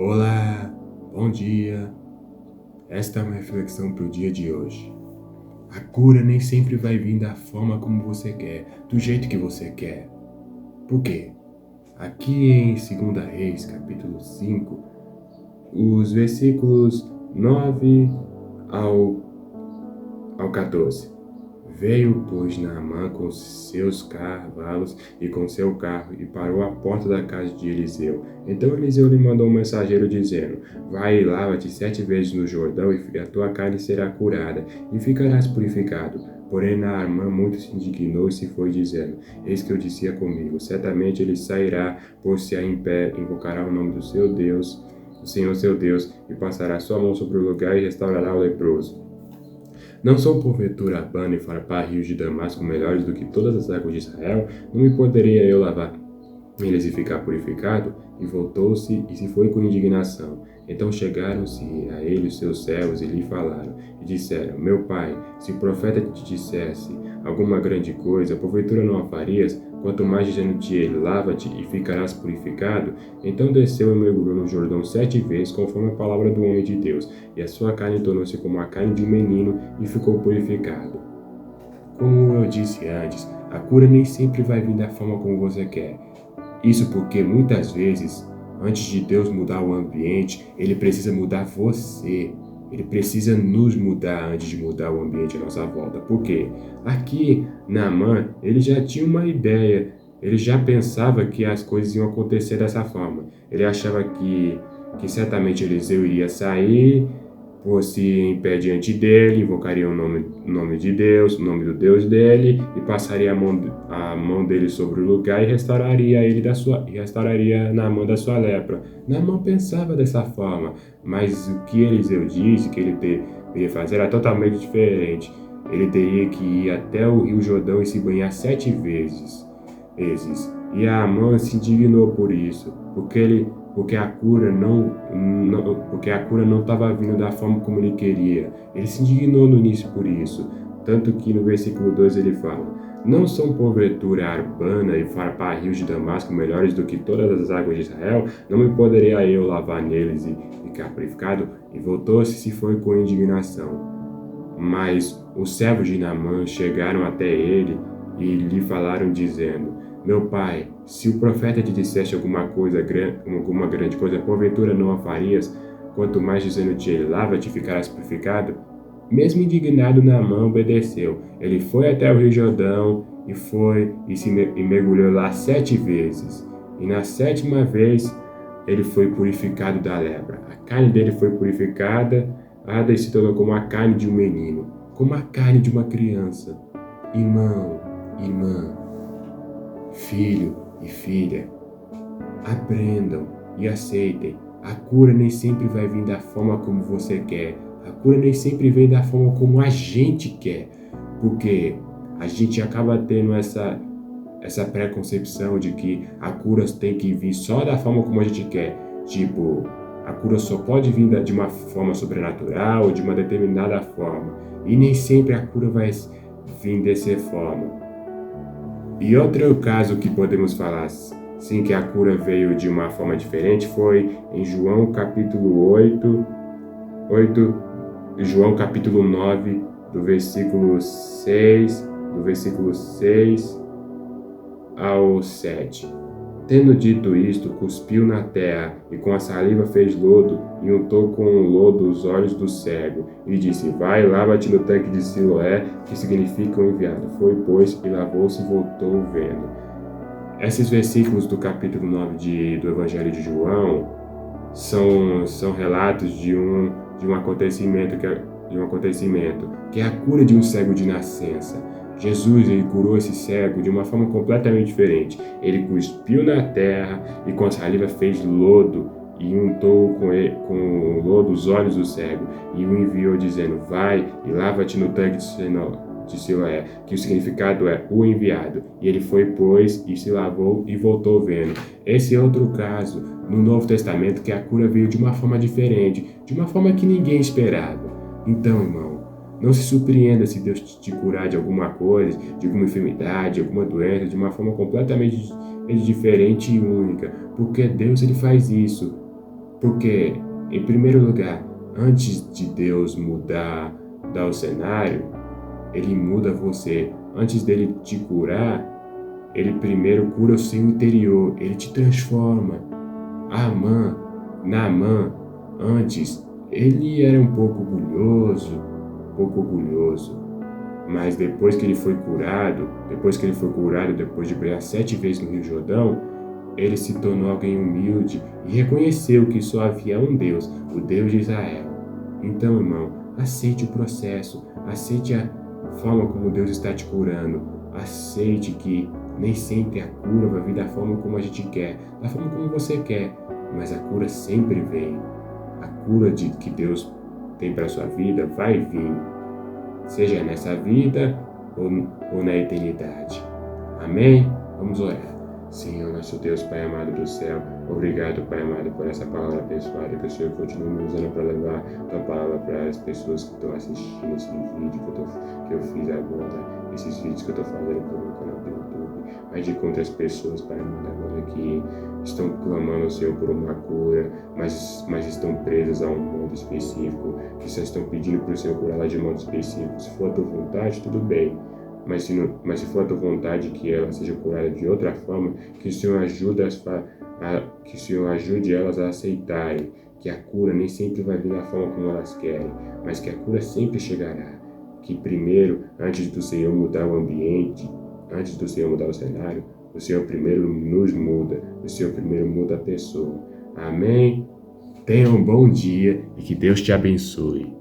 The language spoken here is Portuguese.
Olá, bom dia. Esta é uma reflexão para o dia de hoje. A cura nem sempre vai vir da forma como você quer, do jeito que você quer. Por quê? Aqui em 2 Reis, capítulo 5, os versículos 9 ao 14. Veio, pois, Naamã com seus cavalos e com seu carro e parou à porta da casa de Eliseu. Então Eliseu lhe mandou um mensageiro dizendo: Vai e lava-te 7 vezes no Jordão e a tua carne será curada e ficarás purificado. Porém Naamã muito se indignou e se foi dizendo: Eis que eu dizia comigo, certamente ele sairá, pôr-se em pé, invocará o nome do seu Deus, o Senhor seu Deus, e passará sua mão sobre o lugar e restaurará o leproso. Não são porventura Abana e Farpá, rios de Damasco, melhores do que todas as águas de Israel? Não me poderia eu lavar eles e ficar purificado? E voltou-se e se foi com indignação. Então chegaram-se a ele os seus servos e lhe falaram, e disseram: Meu pai, se o profeta te dissesse alguma grande coisa, porventura não a farias? Quanto mais dizendo-te ele: Lava-te e ficarás purificado? Então desceu e mergulhou no Jordão 7 vezes, conforme a palavra do homem de Deus, e a sua carne tornou-se como a carne de um menino, e ficou purificado. Como eu disse antes, a cura nem sempre vai vir da forma como você quer. Isso porque muitas vezes, antes de Deus mudar o ambiente, Ele precisa mudar você. Ele precisa nos mudar antes de mudar o ambiente à nossa volta. Por quê? Aqui, Naamã, ele já tinha uma ideia. Ele já pensava que as coisas iam acontecer dessa forma. Ele achava que certamente Eliseu iria sair, pôr-se em pé diante dele, invocaria o nome de Deus, o nome do Deus dele, e passaria a mão dele sobre o lugar e restauraria Naamã da sua lepra. Naamã pensava dessa forma, mas o que Eliseu disse que ele deveria fazer era totalmente diferente. Ele teria que ir até o rio Jordão e se banhar 7 vezes. E Naamã se indignou por isso, porque a cura não estava vindo da forma como ele queria. Ele se indignou no início por isso, tanto que no versículo 2 ele fala: Não são porventura Arbana e Farpá, rios de Damasco, melhores do que todas as águas de Israel? Não me poderia eu lavar neles e ficar purificado? E voltou-se e se foi com indignação. Mas os servos de Naamã chegaram até ele e lhe falaram dizendo: Meu pai, se o profeta te dissesse alguma grande coisa, porventura não a farias? Quanto mais dizendo-te ele: Lava-te e ficarás purificado? Mesmo indignado, Naamã obedeceu. Ele foi até o rio Jordão e mergulhou lá 7 vezes. E na 7ª vez ele foi purificado da lepra. A carne dele foi purificada, e se tornou como a carne de um menino, como a carne de uma criança. Irmão, irmã, filho e filha, aprendam e aceitem. A cura nem sempre vai vir da forma como você quer. A cura nem sempre vem da forma como a gente quer. Porque a gente acaba tendo essa preconcepção de que a cura tem que vir só da forma como a gente quer. Tipo, a cura só pode vir de uma forma sobrenatural ou de uma determinada forma. E nem sempre a cura vai vir dessa forma. E outro caso que podemos falar, sim, que a cura veio de uma forma diferente, foi em João capítulo 9, do versículo 6 ao 7. Tendo dito isto, cuspiu na terra, e com a saliva fez lodo, e untou com o lodo os olhos do cego, e disse: Vai, lava-te no tanque de Siloé, que significa o enviado. Foi, pois, e lavou-se e voltou vendo. Esses versículos do capítulo 9 do Evangelho de João são relatos de um acontecimento que é a cura de um cego de nascença. Jesus, ele curou esse cego de uma forma completamente diferente. Ele cuspiu na terra e com a saliva fez lodo e untou com o lodo os olhos do cego e o enviou dizendo: Vai e lava-te no tanque de Siloé, que o significado é o enviado. E ele foi, pois, e se lavou e voltou vendo. Esse é outro caso no Novo Testamento que a cura veio de uma forma diferente, de uma forma que ninguém esperava. Então, irmão, não se surpreenda se Deus te curar de alguma coisa, de alguma enfermidade, de alguma doença, de uma forma completamente diferente e única, porque Deus, ele faz isso. Porque, em primeiro lugar, antes de Deus mudar o cenário, Ele muda você. Antes dele te curar, Ele primeiro cura o seu interior. Ele te transforma. Naamã, antes, ele era um pouco orgulhoso. Mas depois que ele foi curado, depois de brilhar 7 vezes no Rio Jordão, ele se tornou alguém humilde e reconheceu que só havia um Deus, o Deus de Israel. Então, irmão, aceite o processo, aceite a forma como Deus está te curando, aceite que nem sempre a cura vai vir da forma como a gente quer, da forma como você quer, mas a cura sempre vem. A cura que Deus tem para a sua vida vai vir, seja nessa vida ou na eternidade. Amém? Vamos orar. Senhor, nosso Deus, Pai amado do céu, obrigado, Pai amado, por essa palavra abençoada, que o Senhor continue me usando para levar a tua palavra para as pessoas que estão assistindo esse vídeo que eu fiz agora, esses vídeos que eu estou fazendo para o meu canal do YouTube, mas de contra as pessoas, Pai amado, agora que estão clamando ao Senhor por uma cura, mas estão presas a um modo específico, que só estão pedindo para o Senhor curar ela de modo específico. Se for a tua vontade, tudo bem. Mas se for a tua vontade que ela seja curada de outra forma, que o Senhor ajude elas a aceitarem que a cura nem sempre vai vir da forma como elas querem, mas que a cura sempre chegará. Que primeiro, antes do Senhor mudar o ambiente, antes do Senhor mudar o cenário, o Senhor primeiro nos muda, o Senhor primeiro muda a pessoa. Amém? Tenha um bom dia e que Deus te abençoe.